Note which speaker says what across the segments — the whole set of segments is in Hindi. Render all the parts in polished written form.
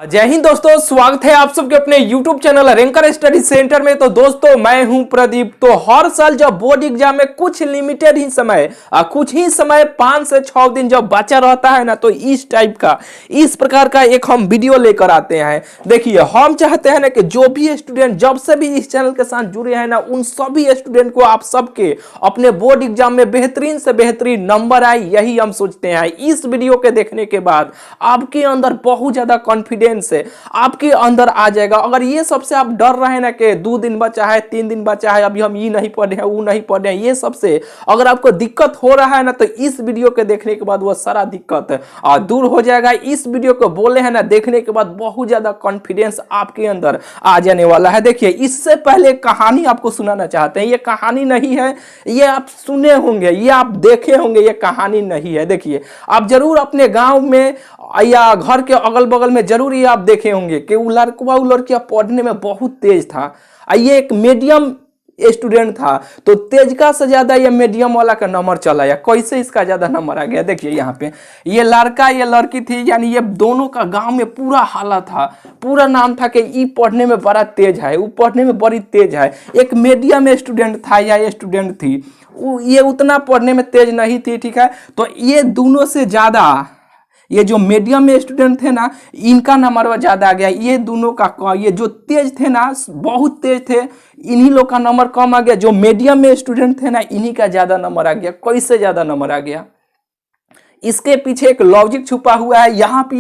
Speaker 1: जय हिंद दोस्तों, स्वागत है आप सबके अपने YouTube channel ranker study centre में। तो दोस्तों मैं हूं प्रदीप। तो हर साल जब बोर्ड एग्जाम में कुछ लिमिटेड ही समय कुछ ही समय 5 से 6 दिन जब बचा रहता है ना, तो इस टाइप का इस प्रकार का एक हम वीडियो लेकर आते हैं। देखिए, हम चाहते हैं ना कि जो भी स्टूडेंट जब से भी इस चैनल के साथ जुड़े हैं ना, उन सभी स्टूडेंट को आप सबके अपने बोर्ड एग्जाम में बेहतरीन से बेहतरीन नंबर आए, यही हम सोचते हैं। इस वीडियो के देखने के बाद आपके अंदर बहुत ज्यादा कॉन्फिडेंस से आपके अंदर आ जाएगा। अगर ये सबसे आप डर रहे हैं ना कि 2 दिन बचा है, 3 दिन बचा है, अभी हम ये नहीं पढ़े हैं, वो नहीं पढ़े हैं, ये सबसे अगर आपको दिक्कत हो रहा है ना, तो इस वीडियो के देखने के बाद वो सारा दिक्कत दूर हो जाएगा। इस वीडियो को बोले हैं ना, देखने के बाद बहुत ज्यादा कॉन्फिडेंस आपके अंदर आ जाने वाला है। देखिए, इससे पहले कहानी आपको सुनाना चाहते हैं। ये कहानी नहीं है, ये आप सुने होंगे, ये आप देखे होंगे, ये कहानी नहीं है। देखिए, आप जरूर अपने गांव में या घर के अगल बगल में जरूर ये आप देखे होंगे कि वो लड़का वो लड़कियां पढ़ने में बहुत तेज था। ये एक मीडियम स्टूडेंट था, तो तेज का से ज्यादा ये मीडियम वाला का नंबर चला या कैसे इसका ज्यादा नंबर आ गया। देखिए यहाँ पे ये लड़का ये लड़की थी, यानी ये दोनों का गांव में पूरा हाला था, पूरा नाम था कि ये पढ़ने में बड़ा तेज है, वो पढ़ने में बड़ी तेज है। एक मीडियम स्टूडेंट था या स्टूडेंट थी, ये उतना पढ़ने में तेज नहीं थी, ठीक है। तो ये दोनों से ज्यादा ये जो मीडियम में स्टूडेंट थे ना, इनका नंबर ज्यादा आ गया। ये दोनों का ये जो तेज थे ना, बहुत तेज थे, इन्हीं लोग का नंबर कम आ गया। जो मीडियम में स्टूडेंट थे ना, इन्हीं का ज्यादा नंबर आ गया। कैसे ज्यादा नंबर आ गया, इसके पीछे एक लॉजिक छुपा हुआ है। यहाँ पे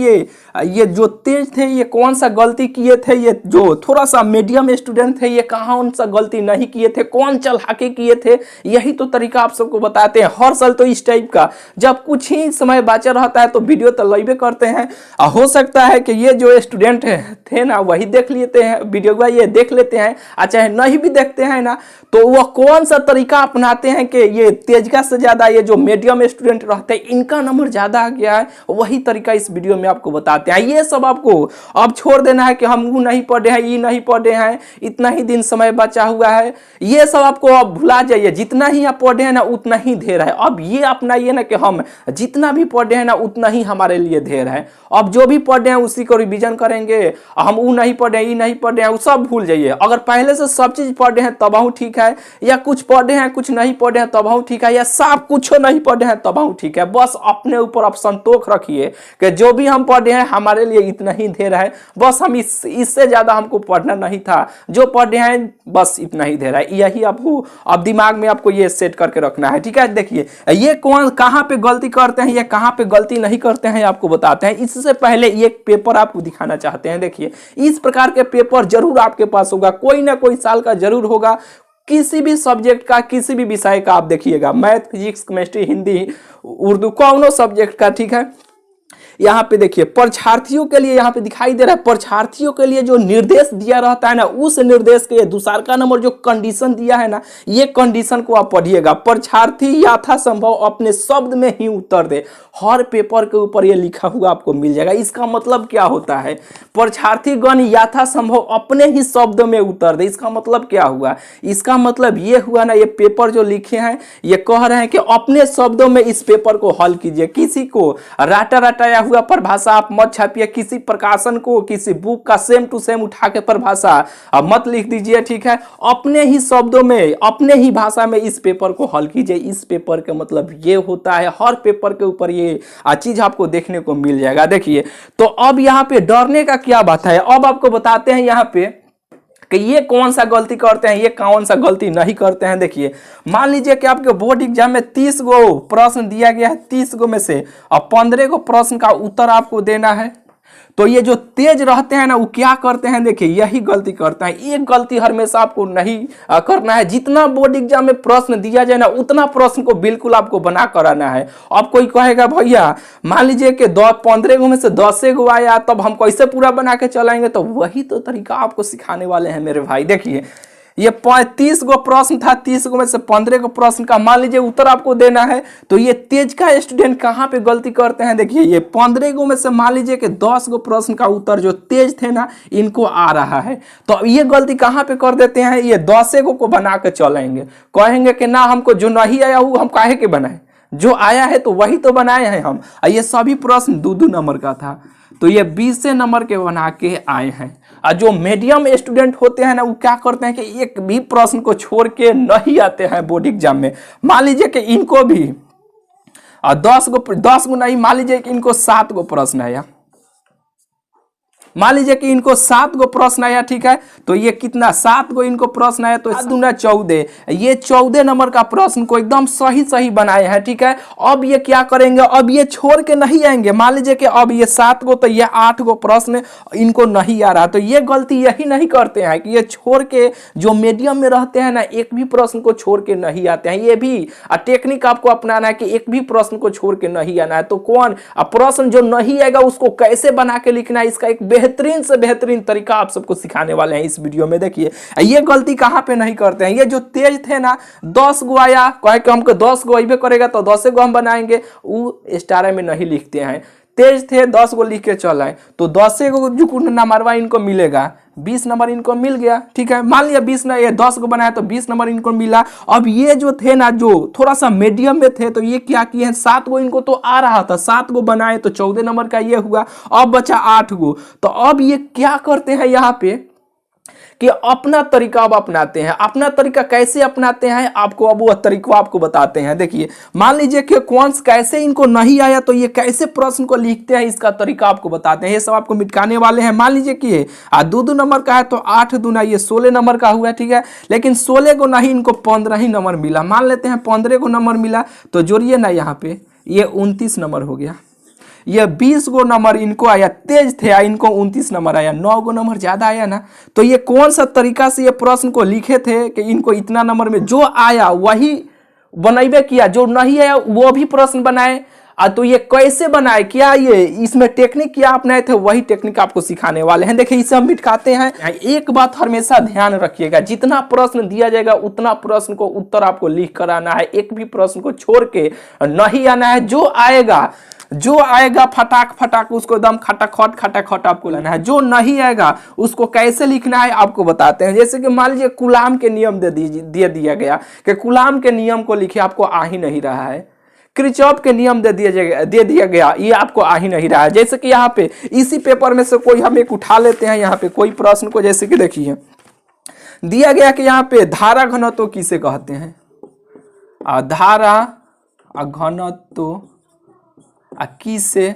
Speaker 1: ये जो तेज थे, ये कौन सा गलती किए थे, ये जो थोड़ा सा मीडियम स्टूडेंट थे, ये कौन सा गलती नहीं किए थे, कौन चलाके किए थे, यही तो तरीका आप सबको बताते हैं। हर साल तो इस टाइप का जब कुछ ही समय बचा रहता है तो वीडियो तो लाइव करते हैं। हो सकता है कि ये जो स्टूडेंट थे ना, वही देख लेते हैं वीडियो, ये देख लेते हैं, चाहे नहीं भी देखते हैं ना, तो वह कौन सा तरीका अपनाते हैं कि ये तेज का से ज्यादा ये जो मीडियम स्टूडेंट रहते हैं, इनका नंबर ज्यादा आ गया है। वही तरीका इस वीडियो में आपको बताते हैं। ये सब आपको अब छोड़ देना है कि हम वो नहीं पढ़े हैं, ये नहीं पढ़े हैं, इतना ही दिन समय बचा हुआ है, ये सब आपको अब भुला जाइए। जितना ही आप पढ़े हैं ना, उतना ही ढेर है। अब ये अपनाइए ना कि हम जितना भी पढ़े हैं ना, उतना ही हमारे लिए ढेर है। अब जो भी पढ़े हैं उसी को रिवीजन करेंगे। हम वो नहीं पढ़े, ये नहीं पढ़े हैं, वो सब भूल जाइए। अगर पहले से सब चीज पढ़े हैं तब ठीक है, या कुछ पढ़े हैं कुछ नहीं पढ़े हैं तब ठीक है, या सब कुछ नहीं पढ़े हैं तब ठीक है। बस अपने ऊपर आप संतोष रखिए कि जो भी हम पढ़े हैं हमारे लिए इतना ही ढेर है। बस हम इससे ज्यादा हमको पढ़ना नहीं था, जो पढ़े हैं बस इतना ही ढेर है। यही आपको अब दिमाग में आपको ये सेट करके रखना है, ठीक है। देखिए, ये कौन कहां पे गलती करते हैं या कहां पे गलती नहीं करते हैं, आपको बताते हैं। इससे पहले एक पेपर आपको दिखाना चाहते हैं। देखिए, इस प्रकार के पेपर जरूर आपके पास होगा, कोई ना कोई साल का जरूर होगा, किसी भी सब्जेक्ट का, किसी भी विषय का। आप देखिएगा, math, physics, chemistry, Hindi, Urdu, कौनो सब्जेक्ट का, ठीक है। यहाँ पे देखिए, परीक्षार्थियों के लिए यहाँ पे दिखाई दे रहा है, परीक्षार्थियों के लिए जो निर्देश दिया रहता है ना, उस निर्देश के दूसरा का नंबर जो कंडीशन दिया है ना, ये कंडीशन को आप पढ़िएगा। परीक्षार्थी यथासंभव अपने शब्द में ही उत्तर दे। हर पेपर के ऊपर ये लिखा हुआ आपको मिल जाएगा। इसका मतलब क्या होता है, परीक्षार्थीगण यथासंभव अपने ही शब्द में उत्तर दे। इसका मतलब क्या हुआ, इसका मतलब ये हुआ ना, ये पेपर जो लिखे हैं ये कह रहे हैं कि अपने शब्दों में इस पेपर को हल कीजिए। किसी को राटा रटाया हुआ परिभाषा आप मत छापिए, किसी प्रकाशन को, किसी बुक का सेम टू सेम उठा के परिभाषा मत लिख दीजिए, ठीक है। अपने ही शब्दों में, अपने ही भाषा में इस पेपर को हल कीजिए। इस पेपर का मतलब ये होता है। हर पेपर के ऊपर ये चीज आपको देखने को मिल जाएगा। देखिए, तो अब यहाँ पे डरने का क्या बात है, अब आपको बताते हैं यहाँ पे कि ये कौन सा गलती करते हैं, ये कौन सा गलती नहीं करते हैं। देखिए, मान लीजिए कि आपके बोर्ड एग्जाम में 30 गो प्रश्न दिया गया है, 30 गो में से अब 15 गो प्रश्न का उत्तर आपको देना है। तो ये जो तेज रहते हैं ना, वो क्या करते हैं, देखिए यही गलती करते हैं। एक गलती हमेशा आपको नहीं करना है। जितना बोर्ड एग्जाम में प्रश्न दिया जाए ना, उतना प्रश्न को बिल्कुल आपको बना कराना है। अब कोई कहेगा भैया मान लीजिए कि 15 गो में से 10 गो आया, तब हम कैसे पूरा बना के चलाएंगे। तो वही तो तरीका आपको सिखाने वाले हैं मेरे भाई। देखिए, ये 30 गो प्रश्न था, 30 गो में से 15 गो प्रश्न का मान लीजिए उत्तर आपको देना है। तो ये तेज का स्टूडेंट कहाँ पे गलती करते हैं, देखिए ये 15 गो में से मान लीजिए कि 10 गो प्रश्न का उत्तर जो तेज थे ना, इनको आ रहा है। तो ये गलती कहाँ पे कर देते हैं, ये 10 गो को बना के चलेंगे। कहेंगे कि ना, हमको जो नहीं आया वो हम काहे के बनाए, जो आया है तो वही तो बनाए हैं हम। ये सभी प्रश्न 2-2 नंबर का था। तो ये 20 नंबर के बना के आए हैं। और जो मीडियम स्टूडेंट होते हैं ना, वो क्या करते हैं कि एक भी प्रश्न को छोड़ के नहीं आते हैं बोर्ड एग्जाम में। मान लीजिए कि इनको भी 10 गो नहीं, मान लीजिए कि इनको 7 गो प्रश्न आया, मान लीजिए कि इनको 7 गो प्रश्न आया, ठीक है। तो ये कितना, 7 गो इनको प्रश्न आया, तो 14, ये 14 नंबर का प्रश्न को एकदम सही सही बनाए हैं, ठीक है। अब ये क्या करेंगे, अब ये छोड़ के नहीं आएंगे। मान लीजिए कि अब ये 7 गो, तो ये 8 गो प्रश्न इनको नहीं आ रहा, तो ये गलती यही नहीं करते हैं कि ये छोड़ के, जो मीडियम में रहते हैं ना, एक भी प्रश्न को छोड़ के नहीं आते हैं। ये भी टेक्निक आपको अपनाना है कि एक भी प्रश्न को छोड़ के नहीं आना है। तो कौन प्रश्न जो नहीं आएगा उसको कैसे बना के लिखना है, इसका एक बेहतरीन से बेहतरीन तरीका आप सबको सिखाने वाले हैं इस वीडियो में। देखिए ये गलती कहां पे नहीं करते हैं। ये जो तेज थे ना, 10 गो आया, कहे कि हमको 10 गो अइबे करेगा तो 10 गो हम बनाएंगे, वो स्टार में नहीं लिखते हैं। तेज थे, 10 गो लिख के चल आए, तो 10 गो जो नंबरवा इनको मिलेगा, 20 नंबर इनको मिल गया, ठीक है। मान लिया 20 ने ये 10 को बनाया तो 20 नंबर इनको मिला। अब ये जो थे ना, जो थोड़ा सा मीडियम में थे, तो ये क्या किए हैं, 7 गो इनको तो आ रहा था, 7 गो बनाए तो 14 नंबर का ये हुआ। अब बचा 8 गो, तो अब ये क्या करते हैं यहाँ पे कि अपना तरीका अब अपनाते हैं। अपना तरीका कैसे अपनाते हैं, आपको अब वो तरीका आपको बताते हैं। देखिए मान लीजिए कि कौन कैसे इनको नहीं आया, तो ये कैसे प्रश्न को लिखते हैं, इसका तरीका आपको बताते हैं। ये सब आपको मिटकाने वाले हैं। मान लीजिए कि 2 नंबर का है, तो 8 दूना ये 16 नंबर का हुआ, ठीक है। लेकिन 16 को नहीं, इनको 15 ही नंबर मिला। मान लेते हैं 15 को नंबर मिला, तो जोड़िए ना यहाँ पे, ये 29 नंबर हो गया। ये 20 गो नंबर इनको आया, तेज थे, इनको 29 नंबर आया, 9 गो नंबर ज्यादा आया ना। तो ये कौन सा तरीका से ये प्रश्न को लिखे थे कि इनको इतना नंबर में जो आया वही बनाइबे किया, जो नहीं आया वो भी प्रश्न बनाए। तो ये कैसे बनाए, क्या ये इसमें टेक्निक क्या अपनाए थे, वही टेक्निक आपको सिखाने वाले हैं। देखिए इसे हम मिटकाते हैं। एक बात हमेशा ध्यान रखिएगा, जितना प्रश्न दिया जाएगा उतना प्रश्न को उत्तर आपको लिख कर आना है। एक भी प्रश्न को छोड़ के नहीं आना है। जो आएगा फटाक फटाक उसको एकदम खटाखट आपको लेना है। जो नहीं आएगा उसको कैसे लिखना है आपको बताते हैं। जैसे कि मान लीजिए कुलाम के नियम दे दिया गया कि कुलाम के नियम को लिखिए, आपको आ ही नहीं रहा है। किरचॉफ के नियम दे दिया गया, ये आपको आ ही नहीं रहा है। जैसे कि यहाँ पे इसी पेपर में से कोई हम एक उठा लेते हैं, यहाँ पे कोई प्रश्न को, जैसे कि देखिए दिया गया कि यहाँ पे धारा घनत्व किसे कहते हैं, धारा घनत्व किसे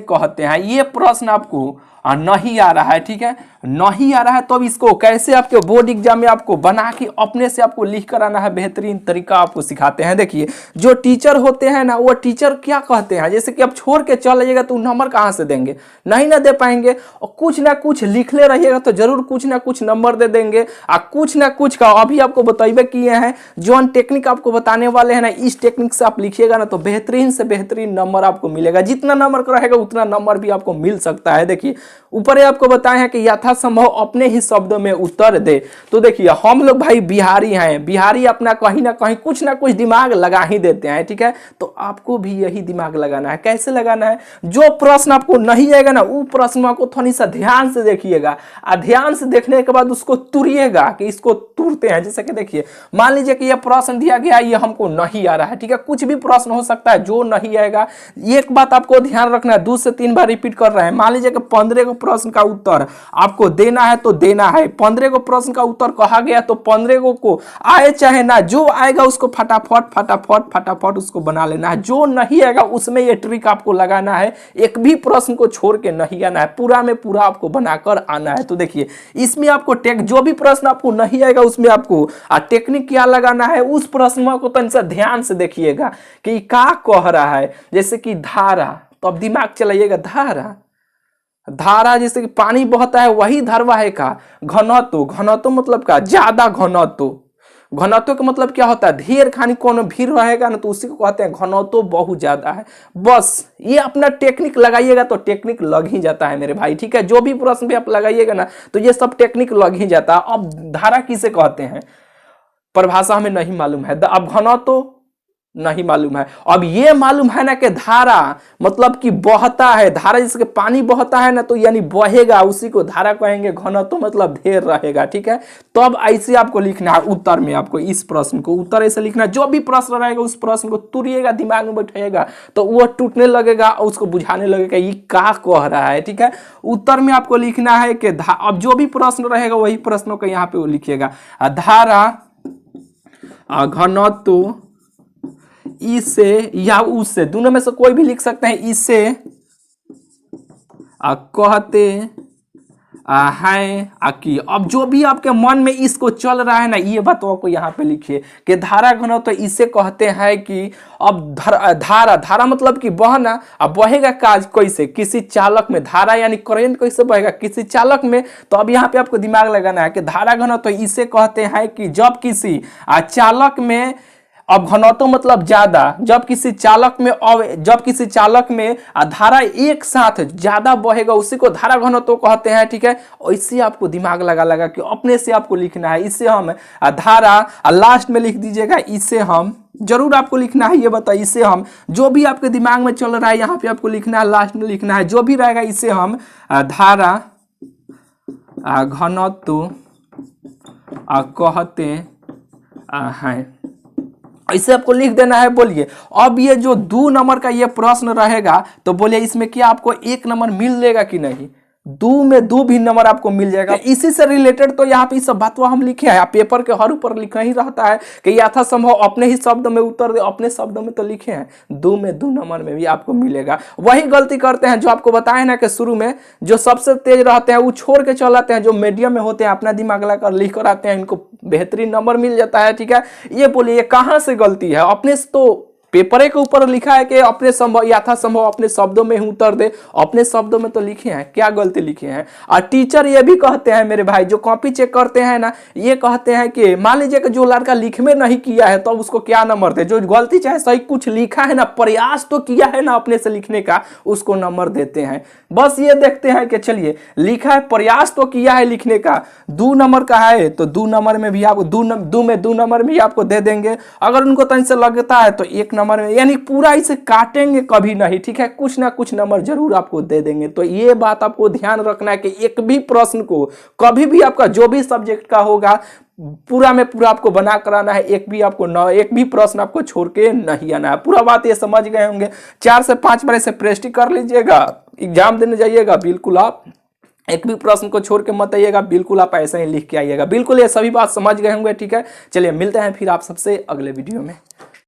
Speaker 1: कहते हैं। ये प्रश्न आपको नहीं आ रहा है, ठीक है, नहीं आ रहा है। तो अब इसको कैसे आपके बोर्ड एग्जाम में आपको बना के अपने से आपको लिख कर आना है, बेहतरीन तरीका आपको सिखाते हैं। देखिए जो टीचर होते हैं ना, वो टीचर क्या कहते हैं, जैसे कि अब छोड़ के चल जाइएगा तो नंबर कहाँ से देंगे, नहीं ना दे पाएंगे। और कुछ ना कुछ लिख ले रहिएगा तो जरूर कुछ ना कुछ नंबर दे देंगे। कुछ ना कुछ का अभी आपको बताइए किए हैं, जो टेक्निक आपको बताने वाले हैं ना, इस टेक्निक से आप लिखिएगा ना तो बेहतरीन से बेहतरीन नंबर आपको मिलेगा। जितना नंबर का रहेगा उतना नंबर भी आपको मिल सकता है। देखिए ऊपर आपको बताए हैं कि यथासंभव अपने ही शब्दों में उत्तर दे। तो देखिए हम लोग भाई बिहारी हैं, बिहारी अपना कहीं ना कहीं कुछ ना कुछ दिमाग लगा ही देते हैं, ठीक है। तो आपको भी यही दिमाग लगाना है। कैसे लगाना है, जो प्रश्न आपको नहीं आएगा ना, वो प्रश्न को थोड़ी सा ध्यान से देखिएगा। ध्यान से देखने के बाद उसको तुरिएगा कि इसको तुरते हैं। जैसे कि देखिए मान लीजिए कि यह प्रश्न दिया गया, ये हमको नहीं आ रहा है, ठीक है। कुछ भी प्रश्न हो सकता है जो नहीं आएगा। एक बात आपको ध्यान रखना है, 2 से 3 बार रिपीट कर रहे हैं। मान लीजिए कि 15 को प्रश्न का उत्तर आपको देना है तो देना है। 15 को प्रश्न का उत्तर कहा गया तो 15 को आए चाहे ना, जो आएगा उसको फटाफट उसको बना लेना है। जो नहीं आएगा उसमें ये ट्रिक आपको लगाना है। एक भी प्रश्न को छोड़ के नहीं आना है, पूरा में पूरा आपको बनाकर आना है। तो देखिए इसमें आपको जो भी प्रश्न आपको नहीं आएगा उसमें आपको टेक्निक क्या लगाना है, उस प्रश्न को तो ध्यान से देखिएगा कि क्या कह रहा है। जैसे कि धारा, तो अब दिमाग चलाइएगा, धारा जैसे कि पानी बहता है वही धारावाहिक का। घनत्व मतलब क्या, ज्यादा घनत्व का मतलब क्या होता है, ढेर खानी कौन भीड़ रहेगा ना तो उसी को कहते हैं घनत्व बहुत ज्यादा है। बस ये अपना टेक्निक लगाइएगा तो टेक्निक लग ही जाता है मेरे भाई, ठीक है। जो भी प्रश्न भी आप लगाइएगा ना तो ये सब टेक्निक लग ही जाता है। अब धारा किसे कहते हैं परिभाषा हमें नहीं मालूम है। अब घनत्व नहीं मालूम है। अब ये मालूम है ना कि धारा मतलब कि बहता है, धारा जिसके पानी बहता है ना तो यानी बहेगा, उसी को धारा कहेंगे। घनत्व तो मतलब ढेर रहेगा, ठीक है। तो अब ऐसे आपको लिखना है उत्तर में, आपको इस प्रश्न को उत्तर ऐसे लिखना है। जो भी प्रश्न रहेगा उस प्रश्न को तुरिएगा, दिमाग में बैठाइएगा तो वो टूटने लगेगा और उसको बुझाने लगेगा ये क्या कह रहा है, ठीक है। उत्तर में आपको लिखना है कि अब जो भी प्रश्न रहेगा वही प्रश्नों को यहाँ पे वो लिखिएगा। धारा घनत्व इससे या उससे, दोनों में से कोई भी लिख सकते हैं, इससे कहते हैं कि अब जो भी आपके मन में इसको चल रहा है ना ये बात को यहाँ पे लिखिए कि धारा घनत्व तो इससे कहते हैं कि अब धारा मतलब कि बहना, अब बहेगा काज कैसे, किसी चालक में धारा यानी करंट कैसे बहेगा किसी चालक में। तो अब यहाँ पे आपको दिमाग लगाना है कि धारा घनत्व तो इससे कहते हैं कि जब किसी चालक में, अब घनत्व मतलब ज्यादा, जब किसी चालक में धारा एक साथ ज्यादा बहेगा उसी को धारा घनत्व कहते हैं, ठीक है। ऐसे आपको दिमाग लगा कि अपने से आपको लिखना है। इससे हम धारा लास्ट में लिख दीजिएगा, इससे हम जरूर आपको लिखना है। ये बताइए, इससे हम जो भी आपके दिमाग में चल रहा है यहाँ पे आपको लिखना है, लास्ट में लिखना है जो भी रहेगा। इससे हम धारा घनत्व कहते हैं, ऐसे आपको लिख देना है। बोलिए अब ये जो 2 नंबर का ये प्रश्न रहेगा तो बोलिए इसमें क्या आपको 1 नंबर मिल लेगा कि नहीं। 2 में 2 भी नंबर आपको मिल जाएगा। इसी से रिलेटेड तो यहाँ पे सब बात हम लिखे हैं, पेपर के हर ऊपर लिखा ही रहता है कि यथासंभव अपने ही शब्द में उत्तर दे, अपने शब्दों में तो लिखे हैं। 2 में 2 नंबर में भी आपको मिलेगा। वही गलती करते हैं जो आपको बताए ना कि शुरू में जो सबसे तेज रहते हैं वो छोड़ के चलाते हैं, जो मीडियम में होते हैं अपना दिमाग लगाकर लिख कर आते हैं, इनको बेहतरीन नंबर मिल जाता है, ठीक है। ये बोलिए कहाँ से गलती है, अपने से तो पेपर के ऊपर लिखा है कि अपने संभव यथासंभव अपने शब्दों में ही उत्तर दे, अपने शब्दों में तो लिखे हैं, क्या गलती लिखे हैं। और टीचर ये भी कहते हैं मेरे भाई, जो कॉपी चेक करते हैं ना, ये कहते हैं कि मान लीजिए कि जो लड़का लिख में नहीं किया है तो उसको क्या नंबर दे, जो गलती चाहे सही कुछ लिखा है ना, प्रयास तो किया है ना अपने से लिखने का, उसको नंबर देते हैं। बस ये देखते हैं कि चलिए लिखा है, प्रयास तो किया है लिखने का, 2 नंबर का है तो 2 नंबर में भी आपको 2 में 2 नंबर भी आपको दे देंगे। अगर उनको तन से लगता है तो 1 नंबर में, यानी पूरा इसे काटेंगे कभी नहीं, ठीक है। कुछ ना कुछ नंबर जरूर आपको दे देंगे। तो ये बात आपको ध्यान रखना है कि एक भी प्रश्न को कभी भी आपका जो भी सब्जेक्ट का होगा पूरा में पूरा आपको बना कराना है। एक भी प्रश्न आपको छोड़ के नहीं आना है। पूरा बात ये समझ गए होंगे। 4 से 5 बार इसे प्रैक्टिस कर लीजिएगा, एग्जाम देने जाइएगा बिल्कुल आप एक भी प्रश्न को छोड़ के मत आइएगा, बिल्कुल आप ऐसे ही लिख के आइएगा। बिल्कुल ये सभी बात समझ गए होंगे, ठीक है। चलिए मिलते हैं फिर आप सबसे अगले वीडियो में।